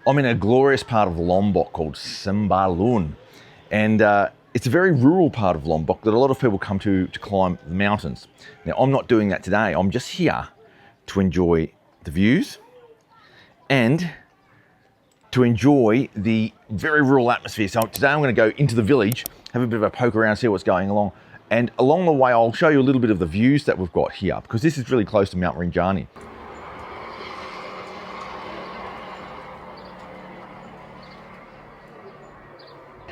I'm in a glorious part of Lombok called Sembalun, and it's a very rural part of Lombok that a lot of people come to climb the mountains. Now, I'm not doing that today. I'm just here to enjoy the views and to enjoy the very rural atmosphere. So today I'm going to go into the village, have a bit of a poke around, see what's going along. And along the way, I'll show you a little bit of the views that we've got here, because this is really close to Mount Rinjani.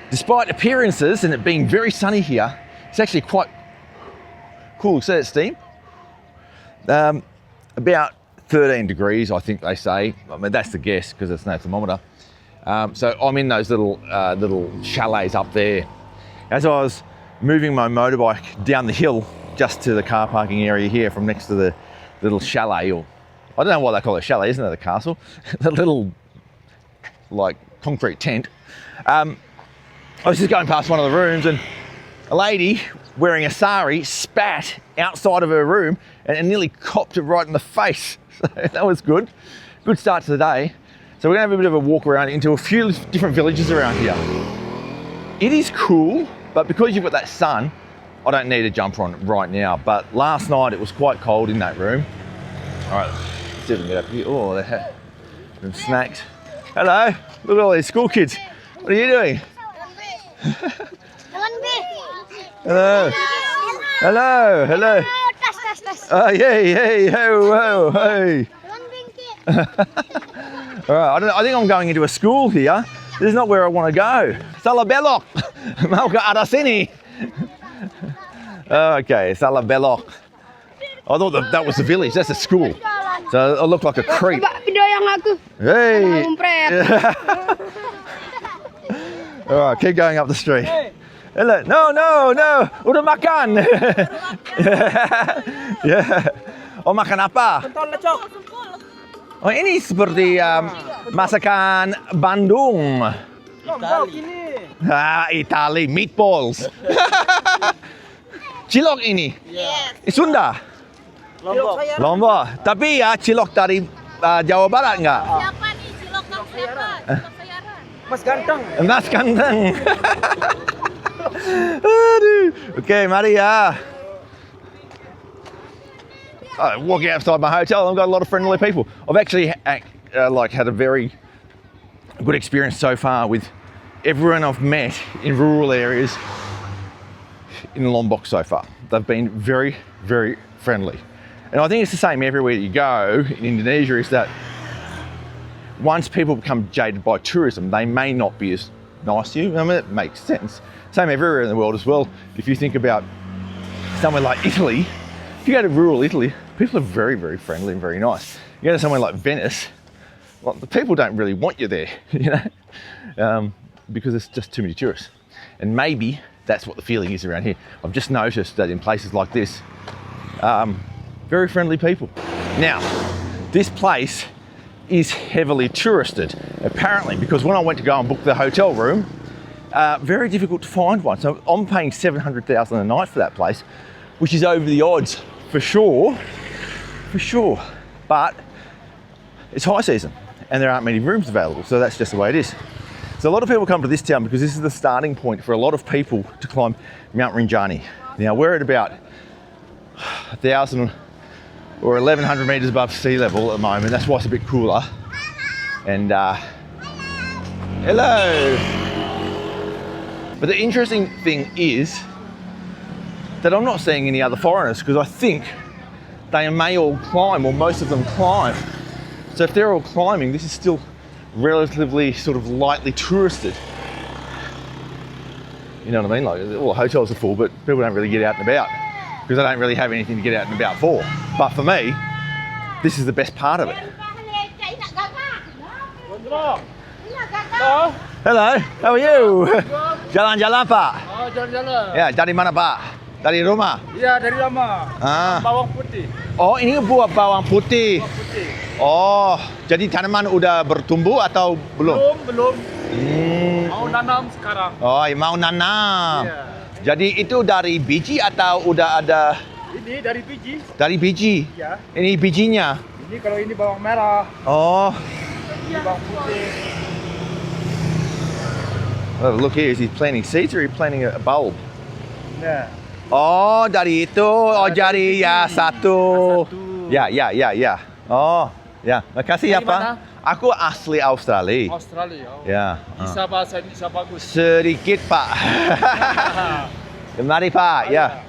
Despite appearances and it being very sunny here, it's actually quite cool. See that steam? About 13 degrees, I think they say. I mean, that's the guess because there's no thermometer. So I'm in those little chalets up there. As I was moving my motorbike down the hill just to the car parking area here from next to the little chalet, or I don't know why they call it a chalet, isn't it, the castle? The little, like, concrete tent. I was just going past one of the rooms and a lady wearing a sari spat outside of her room and nearly copped it right in the face. So that was good. Good start to the day. So we're gonna have a bit of a walk around into a few different villages around here. It is cool, but because you've got that sun, I don't need a jumper on right now. But last night it was quite cold in that room. All right, let's see if we can get up here. Oh, they have some snacks. Hello, look at all these school kids. What are you doing? Hello. Hello. Hello. Oh, yeah. Whoa, hey. All right, I think I'm going into a school here. This is not where I want to go. Salah belok. Mau ke arah sini. Okay, salah belok. I thought that was the village. That's a school. So I look like a creep. Hey. All right, keep going up the street. Hello. No. Udah makan. Yeah. Oh, makan apa? Oh, ini seperti masakan Bandung. Lombok ini. Itali, meatballs. Cilok ini? Yes. Sunda? Lombok. Tapi ya cilok dari Jawa Barat enggak? Siapa nih cilok kamu siapa? Cilok sayaran. Mas Ganteng. Mas Ganteng. Aduh. Okay, mari ya. Walking outside my hotel, I've got a lot of friendly people. I've actually had a very good experience so far with everyone I've met in rural areas in Lombok so far. They've been very, very friendly. And I think it's the same everywhere you go in Indonesia, is that once people become jaded by tourism, they may not be as nice to you. I mean, it makes sense. Same everywhere in the world as well. If you think about somewhere like Italy, if you go to rural Italy, people are very, very friendly and very nice. You go to somewhere like Venice, well, the people don't really want you there, you know, because it's just too many tourists. And maybe that's what the feeling is around here. I've just noticed that in places like this, very friendly people. Now, this place is heavily touristed, apparently, because when I went to go and book the hotel room, very difficult to find one. So I'm paying 700,000 a night for that place, which is over the odds for sure. But it's high season and there aren't many rooms available, so that's just the way it is. So a lot of people come to this town because this is the starting point for a lot of people to climb Mount Rinjani. Now we're at about 1,000 or 1,100 meters above sea level at the moment. That's why it's a bit cooler. And hello. But the interesting thing is that I'm not seeing any other foreigners, because I think they may all climb, or most of them climb. So if they're all climbing, this is still relatively sort of lightly touristed. You know what I mean? Like, all the hotels are full, but people don't really get out and about because they don't really have anything to get out and about for. But for me, this is the best part of it. Hello, how are you? Jalan-jalan, Pak? Oh, jalan-jalan. Ya, dari mana, Pak? Dari rumah? Iya, dari rumah. Bawang putih. Oh, ini buah bawang putih. Bawang putih. Oh, jadi tanaman udah bertumbuh atau belum? Belum. Mau nanam sekarang. Oh, mau nanam. Iya. Jadi itu dari biji atau udah ada? Ini dari biji. Dari biji? Iya. Ini bijinya? Ini kalau ini bawang merah. Oh, bawang putih. Oh, look here, is he planting seeds or is he planting a bulb? Nah. Oh, dari itu. Oh, jadi ya satu. Satu. Ya. Oh, ya. Makasih ya, Dari Pak. mana? Aku asli Australia. Australia. Oh. Ya. Bisa bahasa Indonesia bagus. Sedikit, Pak. Mari, Pak. Yeah.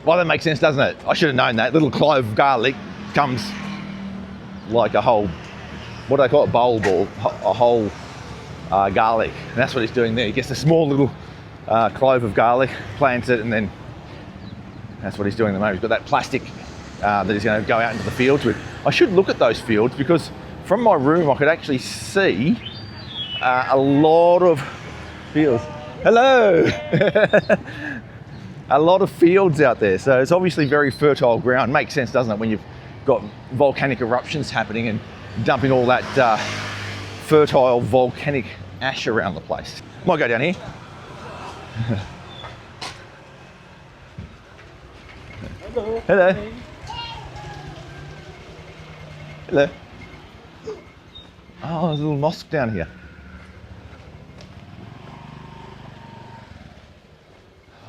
Well, that makes sense, doesn't it? I should have known that. Little clove of garlic comes like a whole, what do they call it? Bulb or a whole garlic. And that's what he's doing there. He gets a small little clove of garlic, plants it, and then that's what he's doing at the moment. He's got that plastic that he's going to go out into the fields with. I should look at those fields because from my room I could actually see a lot of fields. Hello! A lot of fields out there, so it's obviously very fertile ground. Makes sense, doesn't it, when you've got volcanic eruptions happening and dumping all that fertile volcanic ash around the place. Might go down here. Hello. Hello. Hello. Oh, there's a little mosque down here.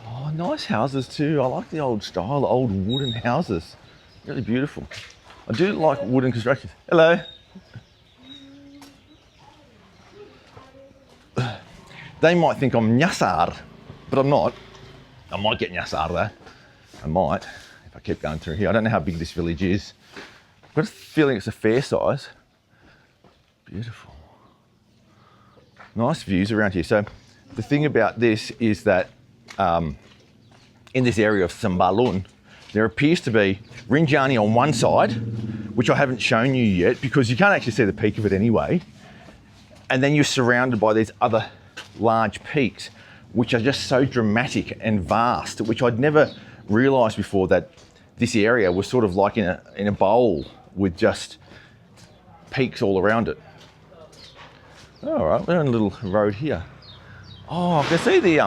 Oh, nice houses too. I like the old style, the old wooden houses. Really beautiful. I do like wooden constructions. Hello. They might think I'm nyasar, but I'm not. I might get nyasar though. I might, if I keep going through here. I don't know how big this village is. I've got a feeling it's a fair size. Beautiful. Nice views around here. So the thing about this is that in this area of Sembalun, there appears to be Rinjani on one side, which I haven't shown you yet because you can't actually see the peak of it anyway. And then you're surrounded by these other large peaks, which are just so dramatic and vast, which I'd never realised before that this area was sort of like in a bowl with just peaks all around it. All right, we're on a little road here. Oh, I can see the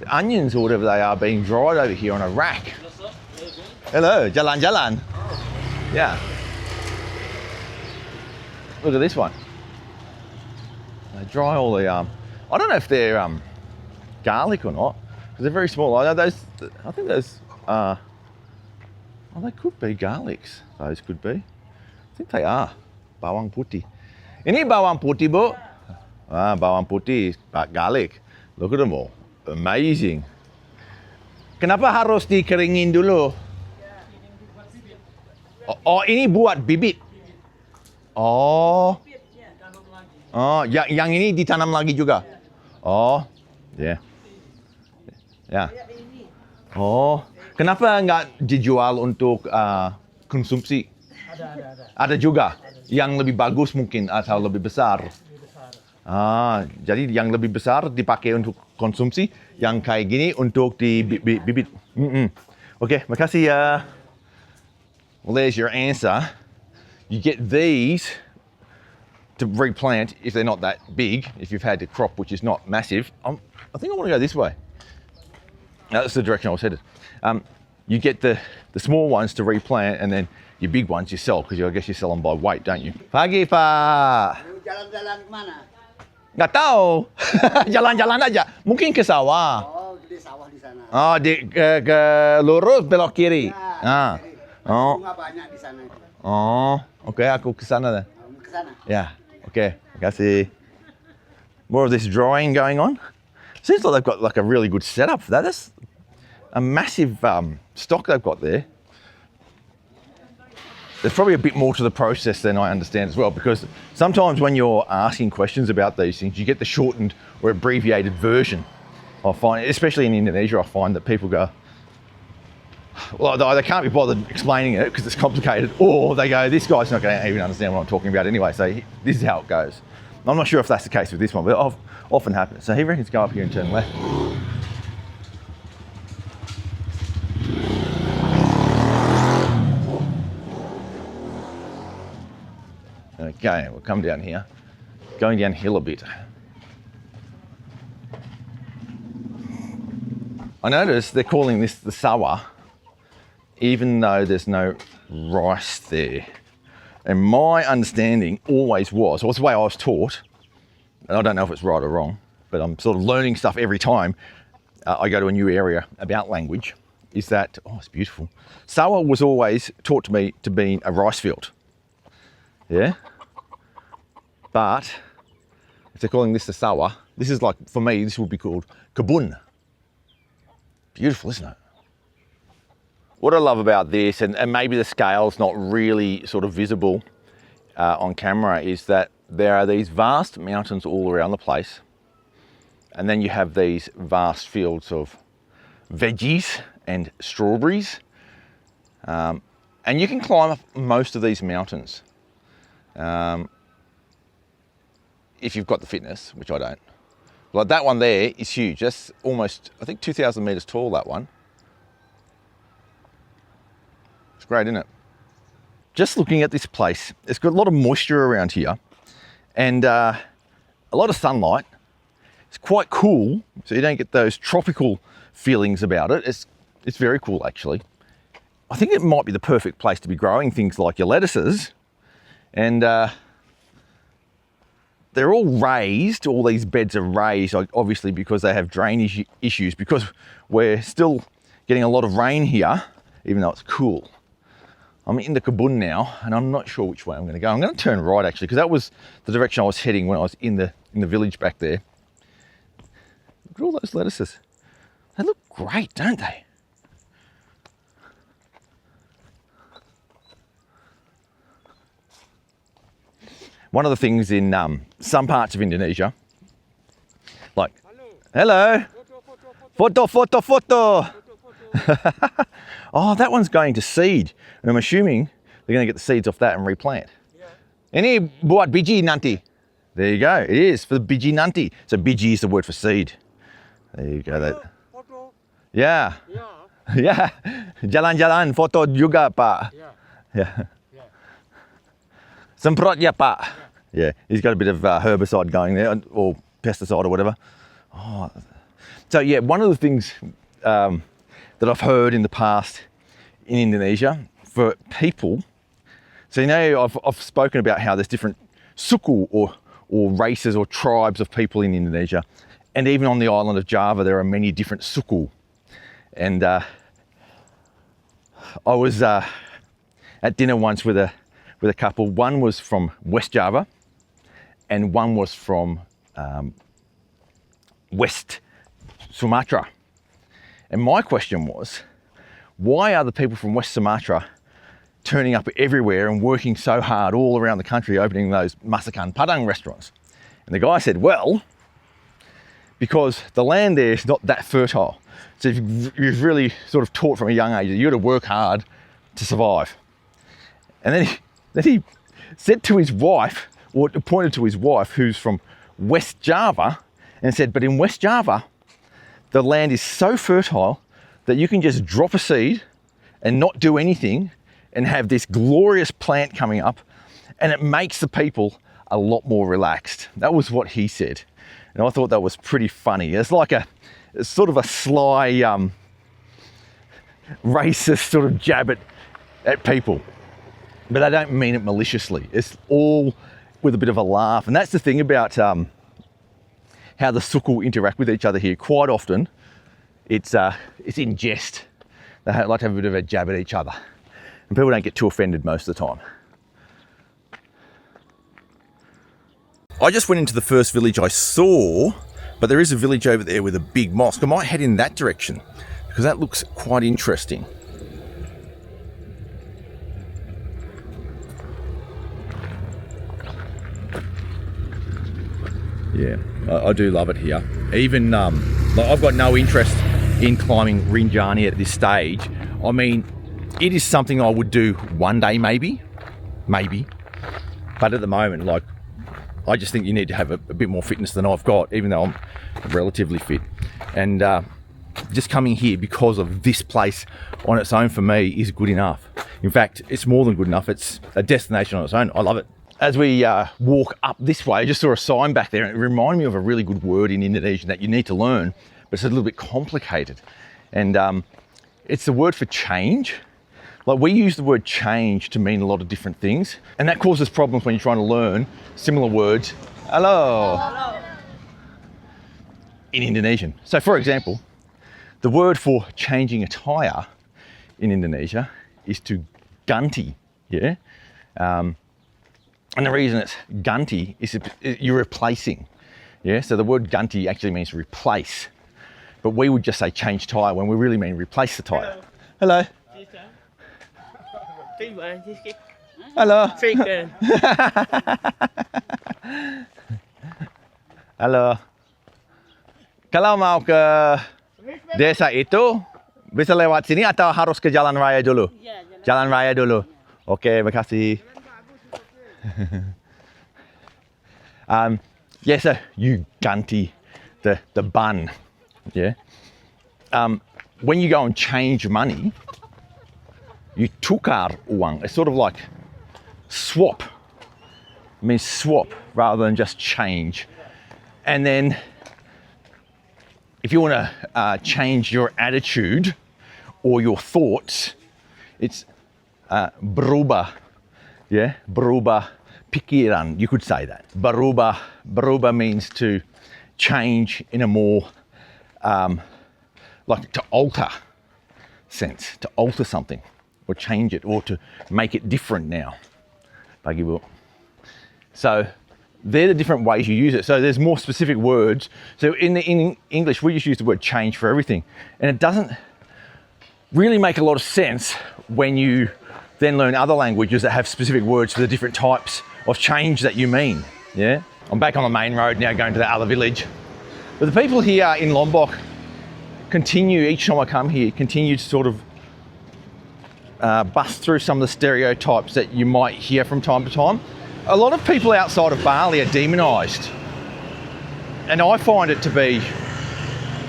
onions or whatever they are being dried over here on a rack. Hello, jalan-jalan. Yeah. Look at this one. They dry all the, I don't know if they're garlic or not, because they're very small. I know those, I think those, oh, they could be garlics. Those could be. I think they are. Bawang putih. Ini bawang putih, Bu. Ah, bawang putih, garlic. Look at them all. Amazing. Kenapa harus dikeringin dulu? Oh, ini buat bibit. Oh. Oh, yang ini ditanam lagi juga. Oh, ya. Yeah. Ya. Oh, kenapa nggak dijual untuk konsumsi? Ada. Ada juga. Yang lebih bagus mungkin atau lebih besar. Ah, jadi yang lebih besar dipakai untuk konsumsi, yang kayak gini untuk dibibit. Okay, makasih ya. Well, there's your answer. You get these to replant if they're not that big, if you've had a crop which is not massive. I think I want to go this way. That's the direction I was headed. You get the small ones to replant and then your big ones you sell, because I guess you sell them by weight, don't you? Pagi, Pak. Jalan-jalan kemana? Nggak tahu. Jalan-jalan aja. Mungkin ke sawah. Oh, di sawah di sana. Oh, ke lurus belok kiri. Ya, Ah. Oh. bunga banyak di sana itu. Oh, oke, aku ke sana dah. Ke sana. Yeah, okay, makasih. More of this drying going on. Seems like they've got like a really good setup for that. That's a massive stock they've got there. There's probably a bit more to the process than I understand as well, because sometimes when you're asking questions about these things, you get the shortened or abbreviated version. I find, especially in Indonesia, I find that people go, well, they can't be bothered explaining it because it's complicated, or they go, this guy's not going to even understand what I'm talking about anyway, so this is how it goes. I'm not sure if that's the case with this one, but it often happens. So he reckons go up here and turn left. Okay, we'll come down here. Going downhill a bit. I noticed they're calling this the sawah, even though there's no rice there. And my understanding always was, or it's the way I was taught, and I don't know if it's right or wrong, but I'm sort of learning stuff every time I go to a new area about language, is that, oh, it's beautiful. Sawa was always taught to me to be a rice field. Yeah? But if they're calling this the sawa, this is like, for me, this would be called kebun. Beautiful, isn't it? What I love about this, and maybe the scale's not really sort of visible on camera, is that there are these vast mountains all around the place. And then you have these vast fields of veggies and strawberries. And you can climb up most of these mountains if you've got the fitness, which I don't. Like that one there is huge. That's almost, I think, 2,000 meters tall, that one. It's great, isn't it? Just looking at this place, it's got a lot of moisture around here and a lot of sunlight. It's quite cool, so you don't get those tropical feelings about it. It's very cool, actually. I think it might be the perfect place to be growing things like your lettuces. And they're all raised, all these beds are raised, obviously because they have drainage issues, because we're still getting a lot of rain here, even though it's cool. I'm in the kebun now, and I'm not sure which way I'm going to go. I'm going to turn right, actually, because that was the direction I was heading when I was in the village back there. Look at all those lettuces. They look great, don't they? One of the things in some parts of Indonesia, like, hello, photo. Oh, that one's going to seed. And I'm assuming they're going to get the seeds off that and replant. Ini buat biji nanti. There you go. It is for the biji nanti. So biji is the word for seed. There you go. That. Yeah. Yeah. Jalan-jalan foto juga, Pak. Yeah. Semprot ya, Pak. Yeah. He's got a bit of herbicide going there, or pesticide or whatever. Oh. So yeah, one of the things that I've heard in the past in Indonesia for people. So, you know, I've spoken about how there's different suku or races or tribes of people in Indonesia. And even on the island of Java, there are many different suku. And I was at dinner once with a couple. One was from West Java and one was from West Sumatra. And my question was, why are the people from West Sumatra turning up everywhere and working so hard all around the country, opening those Masakan Padang restaurants? And the guy said, well, because the land there is not that fertile. So you've really sort of taught from a young age that you got to work hard to survive. And then he said to his wife, or pointed to his wife, who's from West Java, and said, but in West Java, the land is so fertile that you can just drop a seed and not do anything and have this glorious plant coming up, and it makes the people a lot more relaxed. That was what he said. And I thought that was pretty funny. It's like it's sort of a sly, racist sort of jab at people. But I don't mean it maliciously. It's all with a bit of a laugh. And that's the thing about how the suku interact with each other here. Quite often, it's in jest. They like to have a bit of a jab at each other. And people don't get too offended most of the time. I just went into the first village I saw, but there is a village over there with a big mosque. I might head in that direction because that looks quite interesting. Yeah, I do love it here. Even, like I've got no interest in climbing Rinjani at this stage. I mean, it is something I would do one day, maybe. But at the moment, like, I just think you need to have a bit more fitness than I've got, even though I'm relatively fit. And just coming here because of this place on its own for me is good enough. In fact, it's more than good enough. It's a destination on its own. I love it. As we walk up this way, I just saw a sign back there and it reminded me of a really good word in Indonesian that you need to learn, but it's a little bit complicated. And it's the word for change. Like we use the word change to mean a lot of different things, and that causes problems when you're trying to learn similar words. Hello. In Indonesian. So for example, the word for changing a tire in Indonesia is to ganti, yeah? And the reason it's ganti is you're replacing, yeah? So the word ganti actually means replace, but we would just say change tire when we really mean replace the tire. Hello. Halo. Halo. Kalau mau ke desa itu bisa lewat sini atau harus ke jalan raya dulu? Jalan raya dulu. Oke, makasih. Yeah, so you ganti the bun. Yeah. When you go and change money, you tukar uang. It's sort of like swap. It means swap rather than just change. And then if you want to change your attitude or your thoughts, it's berubah. Yeah, berubah pikiran. You could say that. Berubah means to change in a more like to alter sense, to alter something or change it or to make it different now. Bagi bu. So they're the different ways you use it. So there's more specific words. So in English, we just use the word change for everything. And it doesn't really make a lot of sense when you then learn other languages that have specific words for the different types of change that you mean. Yeah. I'm back on the main road now going to the other village. But the people here in Lombok continue, each time I come here, continue to sort of bust through some of the stereotypes that you might hear from time to time. A lot of people outside of Bali are demonised, and I find it to be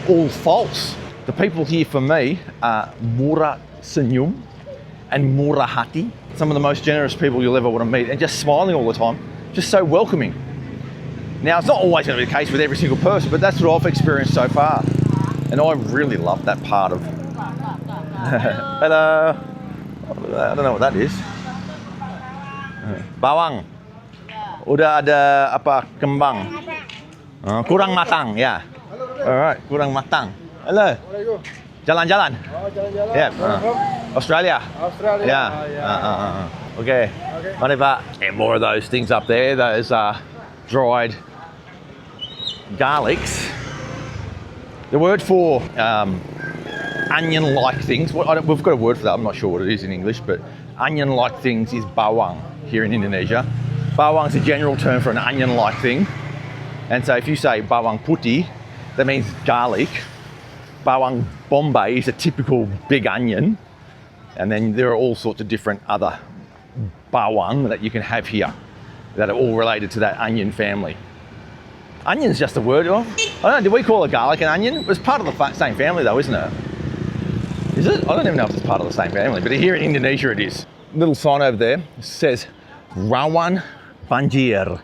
all false. The people here for me are murah senyum and murah hati, some of the most generous people you'll ever want to meet, and just smiling all the time, just so welcoming. Now, it's not always going to be the case with every single person, but that's what I've experienced so far, and I really love that part of. Hello. I don't know what that is. Bawang. Udah ada apa kembang? Kurang matang, ya. Alright, kurang matang. Hello. Jalan-jalan. Yeah. Australia. Yeah. Okay. Mari Pak. And more of those things up there. Those dried garlics. The word for onion-like things. We've got a word for that. I'm not sure what it is in English, but onion-like things is bawang here in Indonesia. Bawang is a general term for an onion-like thing. And so if you say bawang putih, that means garlic. Bawang bombay is a typical big onion. And then there are all sorts of different other bawang that you can have here that are all related to that onion family. Onion's just a word. I don't know, do we call a garlic an onion? It's part of the same family though, isn't it? Is it? I don't even know if it's part of the same family, but here in Indonesia it is. Little sign over there says rawan banjir.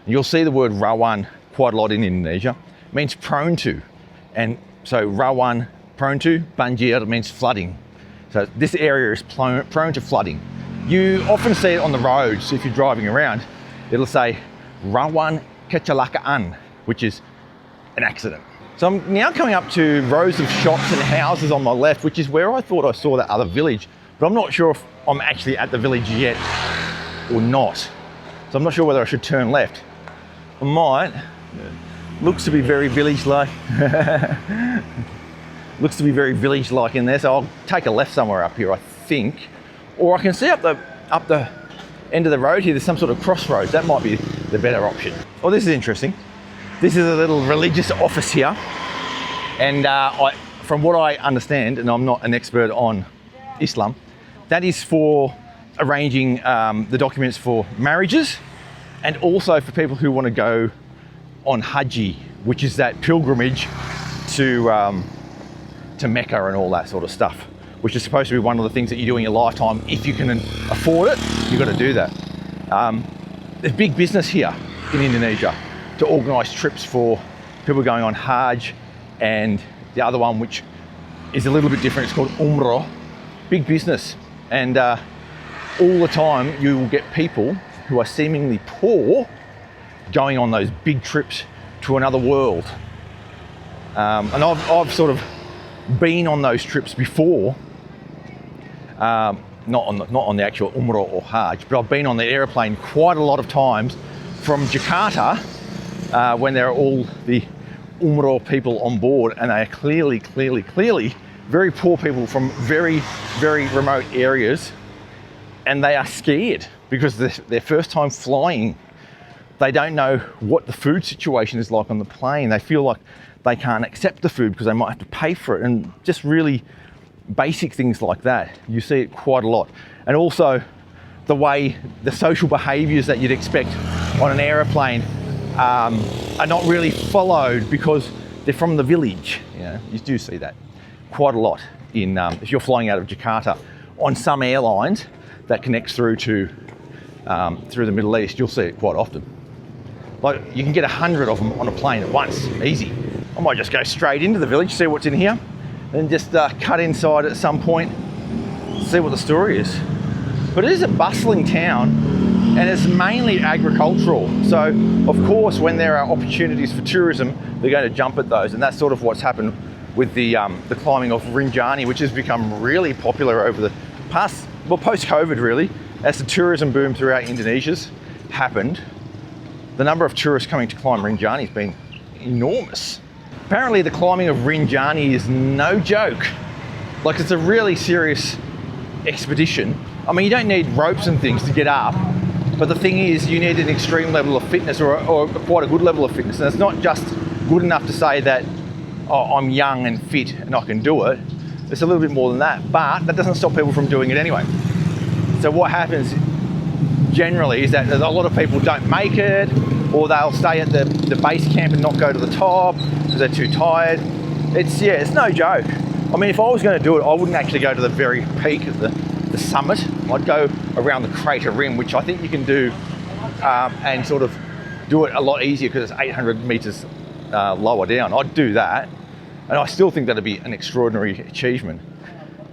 You'll see the word rawan quite a lot in Indonesia. It means prone to. And so rawan, prone to, banjir means flooding. So this area is prone to flooding. You often see it on the roads if you're driving around. It'll say rawan kecelakaan, which is an accident. So I'm now coming up to rows of shops and houses on my left, which is where I thought I saw that other village, but I'm not sure if I'm actually at the village yet or not. So I'm not sure whether I should turn left. I might. Looks to be very village-like. Looks to be very village-like in there, so I'll take a left somewhere up here, I think. Or I can see up the end of the road here, there's some sort of crossroads. That might be the better option. Oh, this is interesting. This is a little religious office here. And from what I understand, and I'm not an expert on Islam, that is for arranging the documents for marriages and also for people who want to go on Haji, which is that pilgrimage to Mecca and all that sort of stuff, which is supposed to be one of the things that you do in your lifetime. If you can afford it, you've got to do that. There's big business here in Indonesia to organise trips for people going on Hajj, and the other one, which is a little bit different, it's called Umrah. Big business. And all the time you will get people who are seemingly poor going on those big trips to another world. And I've sort of been on those trips before, not on the actual Umrah or Hajj, but I've been on the airplane quite a lot of times from Jakarta when there are all the Umrah people on board, and they are clearly very poor people from very, very remote areas, and they are scared because their first time flying. They don't know what the food situation is like on the plane. They feel like they can't accept the food because they might have to pay for it, and just really basic things like that. You see it quite a lot. And also the way the social behaviours that you'd expect on an aeroplane are not really followed because they're from the village. You know, you do see that quite a lot in if you're flying out of Jakarta on some airlines that connects through to through the Middle East. You'll see it quite often. Like, you can get 100 of them on a plane at once, easy. I might just go straight into the village, see what's in here, and just cut inside at some point, see what the story is. But it is a bustling town, and it's mainly agricultural. So, of course, when there are opportunities for tourism, they're going to jump at those, and that's sort of what's happened with the climbing of Rinjani, which has become really popular over the past, well, post-COVID really, as the tourism boom throughout Indonesia's happened. The number of tourists coming to climb Rinjani has been enormous. Apparently the climbing of Rinjani is no joke. Like, it's a really serious expedition. I mean, you don't need ropes and things to get up, but the thing is, you need an extreme level of fitness or quite a good level of fitness. And it's not just good enough to say that, oh, I'm young and fit and I can do it. It's a little bit more than that, but that doesn't stop people from doing it anyway. So what happens generally is that a lot of people don't make it, or they'll stay at the base camp and not go to the top because they're too tired. It's no joke. I mean, if I was going to do it, I wouldn't actually go to the very peak of the summit. I'd go around the crater rim, which I think you can do, and sort of do it a lot easier because it's 800 meters lower down. I'd do that, and I still think that'd be an extraordinary achievement.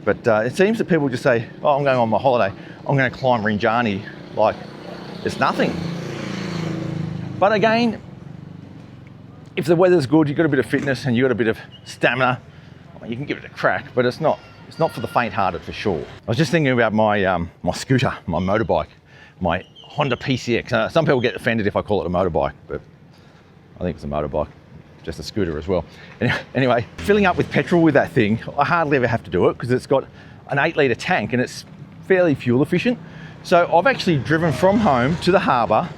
But it seems that people just say, oh, I'm going on my holiday, I'm going to climb Rinjani, like it's nothing. But again, if the weather's good, you've got a bit of fitness and you've got a bit of stamina, well, you can give it a crack, but it's not for the faint-hearted for sure. I was just thinking about my my scooter, my motorbike, my Honda PCX. Some people get offended if I call it a motorbike, but I think it's a motorbike, just a scooter as well. Anyway, filling up with petrol with that thing, I hardly ever have to do it because it's got an 8-litre tank and it's fairly fuel efficient. So I've actually driven from home to the harbour,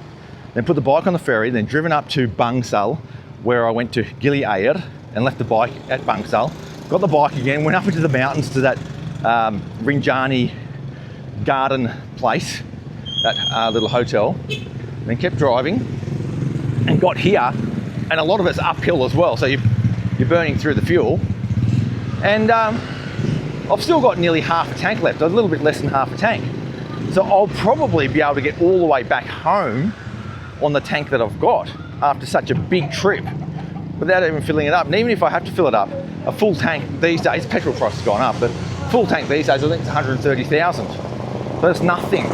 then put the bike on the ferry, then driven up to Bangsal, where I went to Gili Air and left the bike at Bangsal. Got the bike again, went up into the mountains to that Rinjani garden place, that little hotel, then kept driving and got here, and a lot of it's uphill as well, so you're burning through the fuel. And I've still got nearly half a tank left, a little bit less than half a tank. So I'll probably be able to get all the way back home on the tank that I've got after such a big trip without even filling it up. And even if I have to fill it up, a full tank these days, petrol price has gone up, but full tank these days I think it's 130,000. So it's nothing.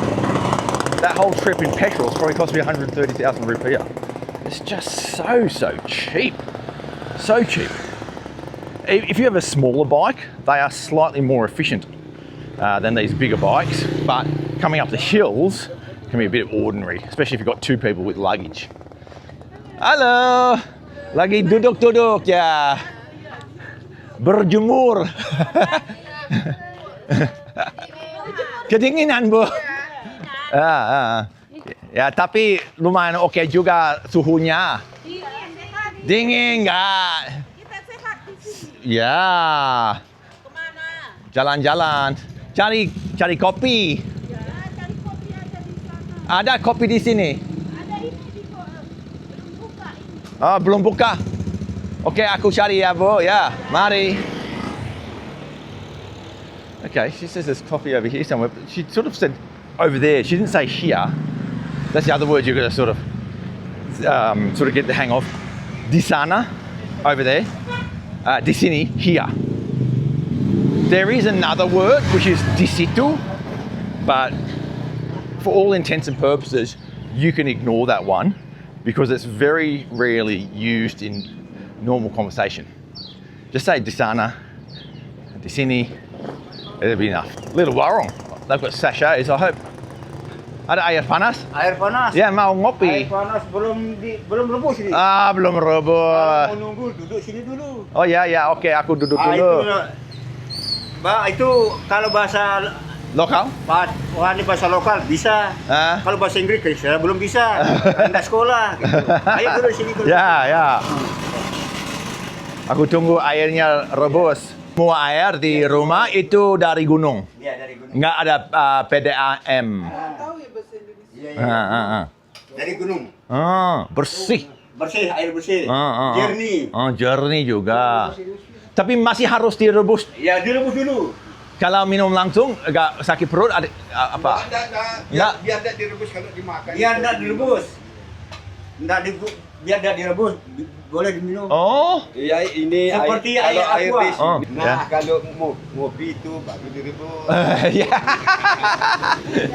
That whole trip in petrol has probably cost me 130,000 rupiah. It's just so cheap. So cheap. If you have a smaller bike, they are slightly more efficient than these bigger bikes, but coming up the hills can be a bit ordinary, especially if you've got two people with luggage. Halo, lagi duduk-duduk ya, berjemur. Kedinginan, Bu. Ya, tapi lumayan oke juga suhunya. Dingin nggak? Kita sehat di sini. Ya. Kemana? Jalan-jalan. Cari kopi. Ya, cari kopi aja di sana. Ada kopi di sini. Ada ini belum buka ini. Oh, belum buka. Oke, aku cari ya, Bu. Ya, mari. Okay, she says there's coffee over here somewhere. She sort of said over there. She didn't say here. That's the other word you've got to sort of get the hang of. Di sana, over there. Di sini, here. There is another word which is di situ, but for all intents and purposes, you can ignore that one because it's very rarely used in normal conversation. Just say di sana, di sini, it'll be enough. Little warung, they've got sachets, I hope. Ada air panas? Air panas. Ya, mau ngopi. Air panas belum rebus ini. Ah, belum rebus. Mau nunggu duduk sini dulu. Oh ya, oke, aku duduk Ah, dulu. itu kalau bahasa Lokal? ini bahasa lokal bisa. Ah. Kalau bahasa Inggris saya belum bisa. Enggak sekolah gitu. Ayo dulu sini dulu. Ya. Aku tunggu airnya rebus. Semua air di rumah itu dari gunung. Iya, dari gunung. Nggak ada PDAM. Iya. Dari gunung. Bersih. Bersih, air bersih. Jernih. Jernih juga. Tapi masih harus direbus. Ya, direbus dulu. Kalau minum langsung agak sakit perut ada apa? Enggak. Biar tidak direbus kalau dimakan. Biar enggak direbus. Biar enggak direbus, boleh diminum. Oh. Iya, ini Seperti kalau air aqua. di sini. Oh, ya. Kalau mau ngopi itu baru direbus. Ya.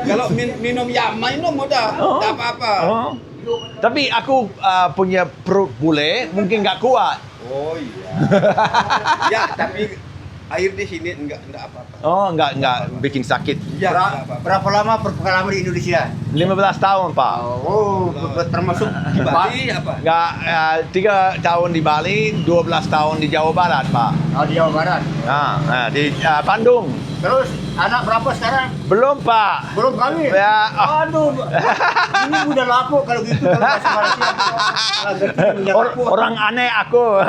Kalau minum minum udah, enggak apa-apa. Oh. Tapi aku punya perut bule mungkin nggak kuat. Oh iya. Ya, tapi air di sini enggak apa-apa. Oh, nggak bikin sakit. Iya, enggak apa-apa. Berapa lama pengalaman di Indonesia? 15 tahun, Pak. Oh, termasuk Di Bali apa? Nggak, 3 tahun di Bali, 12 tahun di Jawa Barat, Pak. Oh, di Jawa Barat. Nah, di Bandung. Terus anak berapa sekarang? Belum, Pak. Belum kawin? Ya. Aduh. Ini udah lapuk kalau gitu kalau bahasa Malaysia. Orang aneh aku.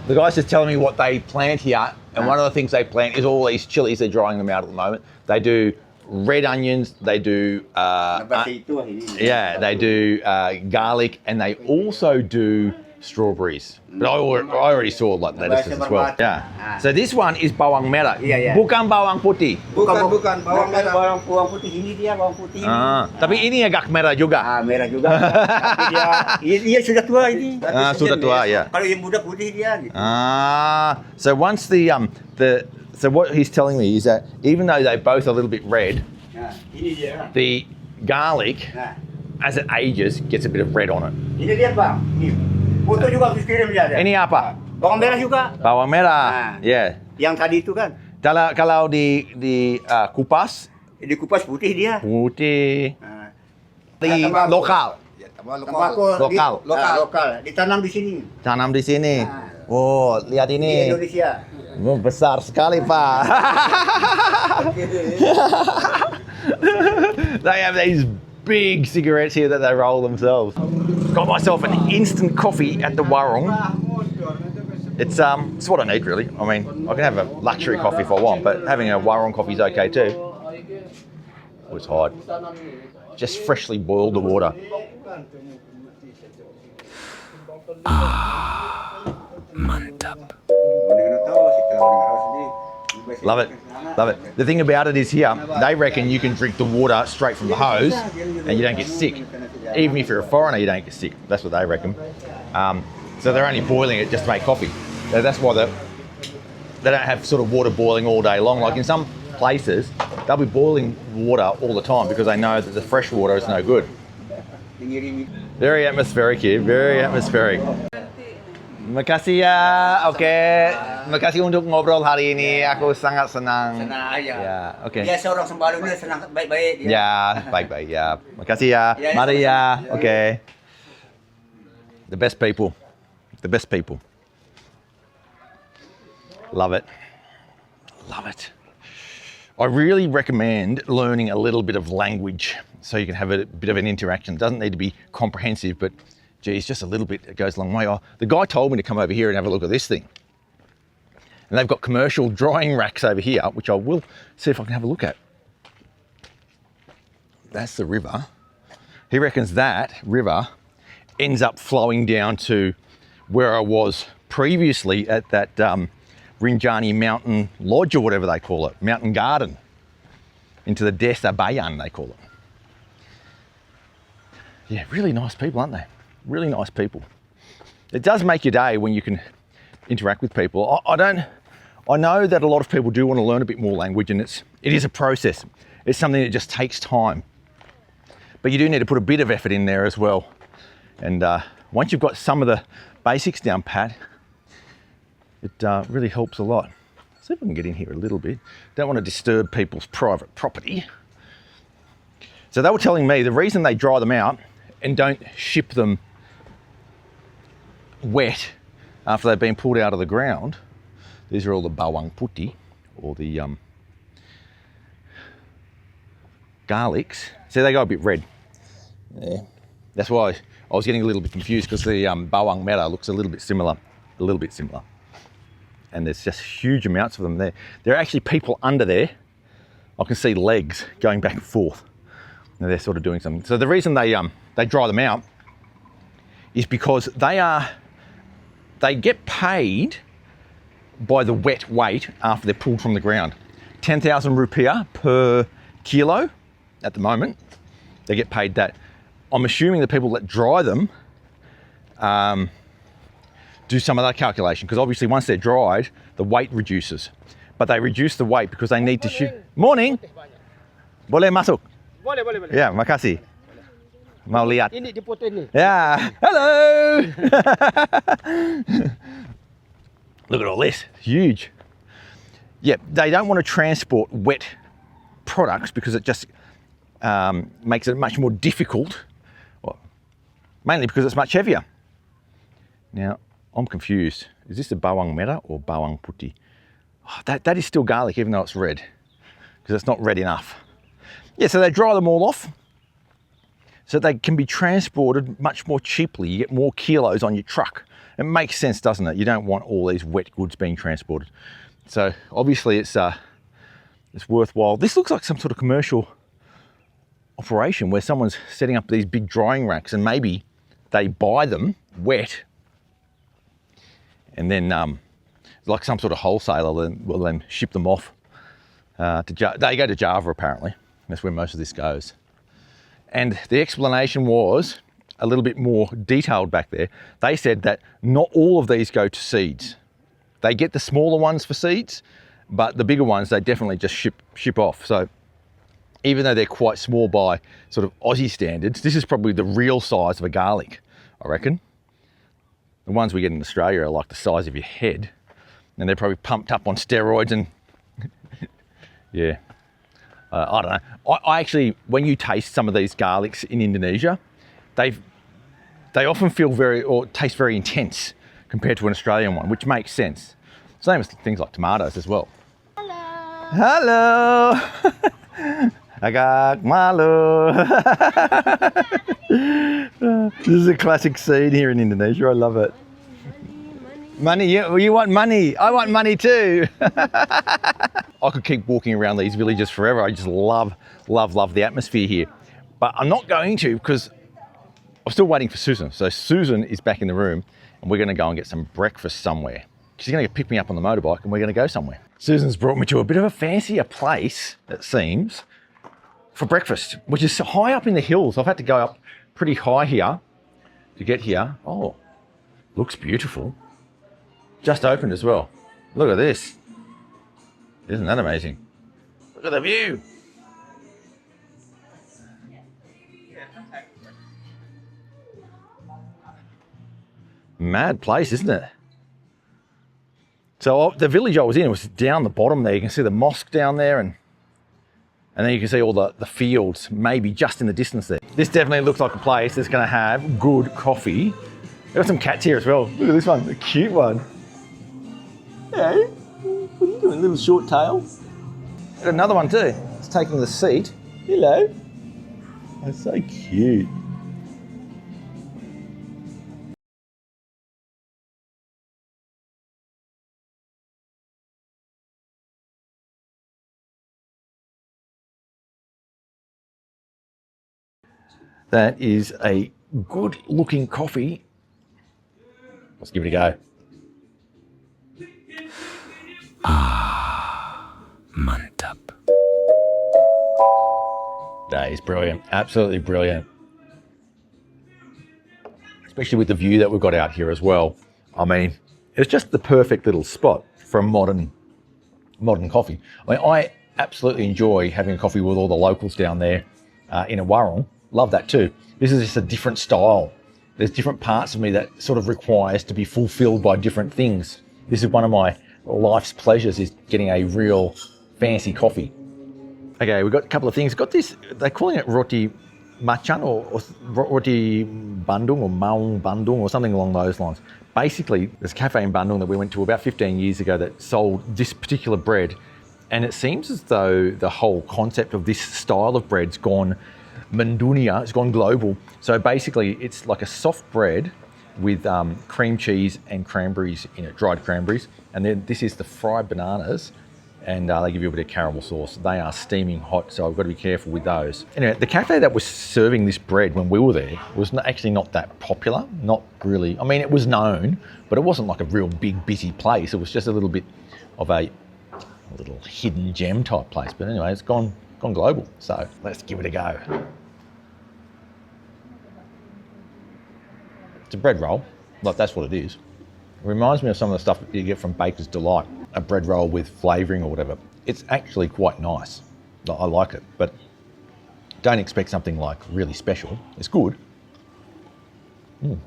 The guys just telling me what they plant here, and one of the things they plant is all these chilies. They're drying them out at the moment. They do red onions. They do they do garlic, and they also do strawberries. But I already saw like lettuces as well. Yeah. So this one is bawang merah. Iya. Bukan bawang putih. Bukan bawang merah. Bawang putih ini dia, bawang putih ini. Tapi ini agak merah juga. Merah juga. Tapi dia sudah tua ini. Sudah tua, ya. Kalau yang muda putih dia gitu. So once so what he's telling me is that even though they're both a little bit red, Nah, ini dia. the garlic, Nah, as it ages, gets a bit of red on it. ini dia, Bang. Nih. Foto juga harus kirim dia. Ini apa? Bawang merah juga. Bawang merah. Yeah. Yang tadi itu kan. Kalau di kupas, Di kupas putih dia. putih. Nah, Di Tembakau. lokal. Ya, tambah Lokal. Lokal. Ditanam di sini. Tanam di sini. Nah. Oh, lihat Di ini. Indonesia. Oh, besar sekali, Pak. They have these big cigarettes here that they roll themselves. Got myself an instant coffee at the warung. It's what I need really. I mean, I can have a luxury coffee if I want, but having a warung coffee is okay too. Oh, it's hard. Just freshly boiled the water. Mantap. Love it. Love it. The thing about it is here, they reckon you can drink the water straight from the hose and you don't get sick. Even if you're a foreigner, you don't get sick. That's what they reckon. So they're only boiling it just to make coffee. So that's why they don't have sort of water boiling all day long. Like in some places, they'll be boiling water all the time because they know that the fresh water is no good. Very atmospheric here, very atmospheric. Makasih ya, oke. Makasih untuk ngobrol hari ini. Aku sangat senang. Senang aja. Ya, oke. Dia seorang Sembalun, dia senang baik-baik. Ya, baik-baik ya. Makasih ya. Ya, Mari ya. sama-sama. Oke. The best people. The best people. Love it. Love it. I really recommend learning a little bit of language so you can have a bit of an interaction. It doesn't need to be comprehensive, but geez, just a little bit, it goes a long way. Oh, the guy told me to come over here and have a look at this thing. And they've got commercial drying racks over here, which I will see if I can have a look at. That's the river. He reckons that river ends up flowing down to where I was previously at that Rinjani Mountain Lodge or whatever they call it, Mountain Garden, into the Desa Bayan they call it. Yeah, really nice people, aren't they? Really nice people. It does make your day when you can interact with people. I know that a lot of people do want to learn a bit more language, and it is a process. It's something that just takes time. But you do need to put a bit of effort in there as well. And once you've got some of the basics down pat, it really helps a lot. Let's see if I can get in here a little bit. Don't want to disturb people's private property. So they were telling me the reason they dry them out and don't ship them wet after they've been pulled out of the ground. These are all the bawang putih, or the garlics. See, they go a bit red. Yeah. That's why I was getting a little bit confused, because the bawang merah looks a little bit similar. And there's just huge amounts of them there. There are actually people under there. I can see legs going back and forth. And they're sort of doing something. So the reason they dry them out is because they get paid by the wet weight after they're pulled from the ground. 10,000 rupiah per kilo at the moment. They get paid that. I'm assuming the people that dry them do some of that calculation, because obviously once they're dried, the weight reduces. But they reduce the weight because they need to ship. Morning. Boleh masuk? Boleh. Ya, makasih. Mau lihat. Ini di foto ini. Yeah. Hello. Look at all this. It's huge. Yeah, they don't want to transport wet products because it just makes it much more difficult. Well, mainly because it's much heavier. Now, I'm confused. Is this a bawang merah or bawang putih? Oh, that is still garlic, even though it's red, because it's not red enough. Yeah, so they dry them all off so they can be transported much more cheaply. You get more kilos on your truck. It makes sense, doesn't it? You don't want all these wet goods being transported. So obviously it's worthwhile. This looks like some sort of commercial operation where someone's setting up these big drying racks, and maybe they buy them wet, and then like some sort of wholesaler will then ship them off they go to Java apparently. That's where most of this goes. And the explanation was a little bit more detailed back there. They said that not all of these go to seeds. They get the smaller ones for seeds, but the bigger ones they definitely just ship off. So even though they're quite small by sort of Aussie standards, this is probably the real size of a garlic, I reckon. The ones we get in Australia are like the size of your head, and they're probably pumped up on steroids and yeah. I don't know. I actually, when you taste some of these garlics in Indonesia, they often taste very intense compared to an Australian one, which makes sense. Same as things like tomatoes as well. Hello. Hello. Agak malu. This is a classic scene here in Indonesia. I love it. Money, you want money. I want money too. I could keep walking around these villages forever. I just love the atmosphere here. But I'm not going to, because I'm still waiting for Susan. So Susan is back in the room, and we're going to go and get some breakfast somewhere. She's going to pick me up on the motorbike, and we're going to go somewhere. Susan's brought me to a bit of a fancier place, it seems, for breakfast, which is high up in the hills. I've had to go up pretty high here to get here. Oh, looks beautiful. Just opened as well. Look at this. Isn't that amazing? Look at the view. Mad place, isn't it? So the village I was in was down the bottom there. You can see the mosque down there, and then you can see all the fields maybe just in the distance there. This definitely looks like a place that's going to have good coffee. We've got some cats here as well. Look at this one, a cute one. Hey, what are you doing, little short tail? Got another one too. It's taking the seat. Hello. That's so cute. That is a good looking coffee. Let's give it a go. Mantap. That is brilliant, absolutely brilliant. Especially with the view that we've got out here as well. I mean, it's just the perfect little spot for a modern coffee. I mean, absolutely enjoy having a coffee with all the locals down there in a warung. Love that too. This is just a different style. There's different parts of me that sort of requires to be fulfilled by different things. This is one of my life's pleasures, is getting a real fancy coffee. Okay, we've got a couple of things. Got this, they're calling it roti macan or roti Bandung or maung Bandung or something along those lines. Basically, there's a cafe in Bandung that we went to about 15 years ago that sold this particular bread. And it seems as though the whole concept of this style of bread's gone mendunia, it's gone global. So basically, it's like a soft bread with cream cheese and cranberries in it, dried cranberries. And then this is the fried bananas, and they give you a bit of caramel sauce. They are steaming hot, so I've got to be careful with those. Anyway, the cafe that was serving this bread when we were there was actually not that popular, not really. I mean, it was known, but it wasn't like a real big, busy place. It was just a little bit of a little hidden gem type place. But anyway, it's gone global, so let's give it a go. It's a bread roll, like that's what it is. It reminds me of some of the stuff that you get from Baker's Delight, a bread roll with flavouring or whatever. It's actually quite nice. I like it, but don't expect something like really special. It's good. It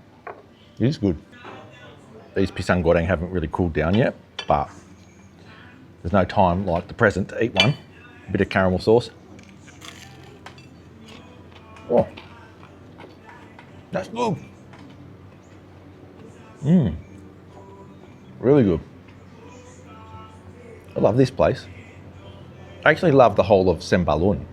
is good. These pisang goreng haven't really cooled down yet, but there's no time like the present to eat one. A bit of caramel sauce. Oh, that's good. Really good. I love this place. I actually love the whole of Sembalun.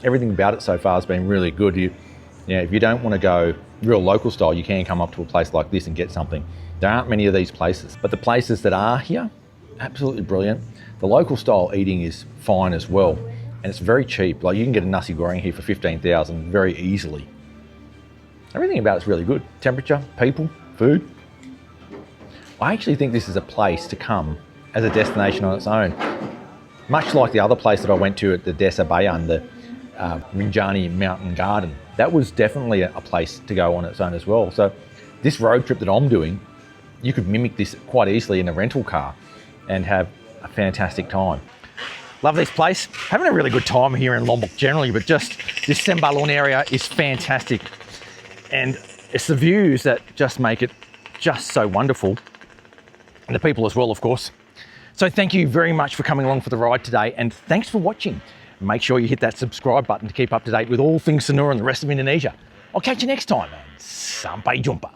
Everything about it so far has been really good. If you don't want to go real local style, you can come up to a place like this and get something. There aren't many of these places, but the places that are here, absolutely brilliant. The local style eating is fine as well, and it's very cheap. Like, you can get a nasi goreng here for 15,000 very easily. Everything about it's really good. Temperature, people, food. I actually think this is a place to come as a destination on its own. Much like the other place that I went to at the Desa Bayan, the Rinjani Mountain Garden. That was definitely a place to go on its own as well. So this road trip that I'm doing, you could mimic this quite easily in a rental car and have a fantastic time. Love this place. Having a really good time here in Lombok generally, but just this Sembalun area is fantastic. And it's the views that just make it just so wonderful. And the people as well, of course. So thank you very much for coming along for the ride today, and thanks for watching. Make sure you hit that subscribe button to keep up to date with all things Sanur and the rest of Indonesia. I'll catch you next time, and sampai jumpa.